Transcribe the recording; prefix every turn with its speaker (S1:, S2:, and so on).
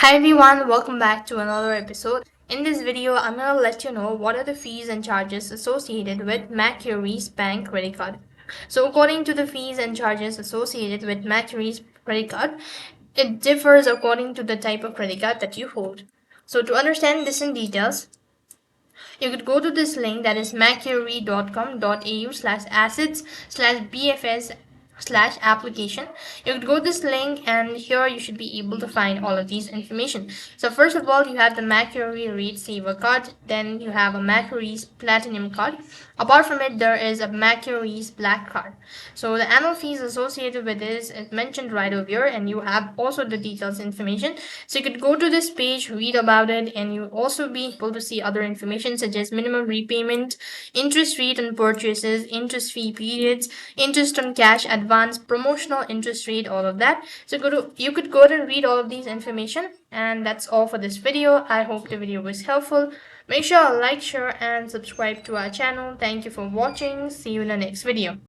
S1: Hi everyone, welcome back to another episode. In this video, I'm going to let you know what are the fees and charges associated with Macquarie's Bank Credit Card. So according to the fees and charges associated with Macquarie's credit card, it differs according to the type of credit card that you hold. So to understand this in details, you could go to this link, that is macquarie.com.au/assets/bfs/application. You could go to this link, and here you should be able to find all of these information. So first of all, you have the Macquarie Saver Card, then you have a Macquarie's Platinum Card. Apart from it, there is a Macquarie's Black Card. So the annual fees associated with this is mentioned right over here, and you have also the details information. So you could go to this page, read about it, and you'll also be able to see other information such as minimum repayment, interest rate on purchases, interest fee periods, interest on cash advance, promotional interest rate, all of that. So you could go and read all of these information, and that's all for this video. I hope the video was helpful. Make sure to like, share, and subscribe to our channel. Thank you for watching. See you in the next video.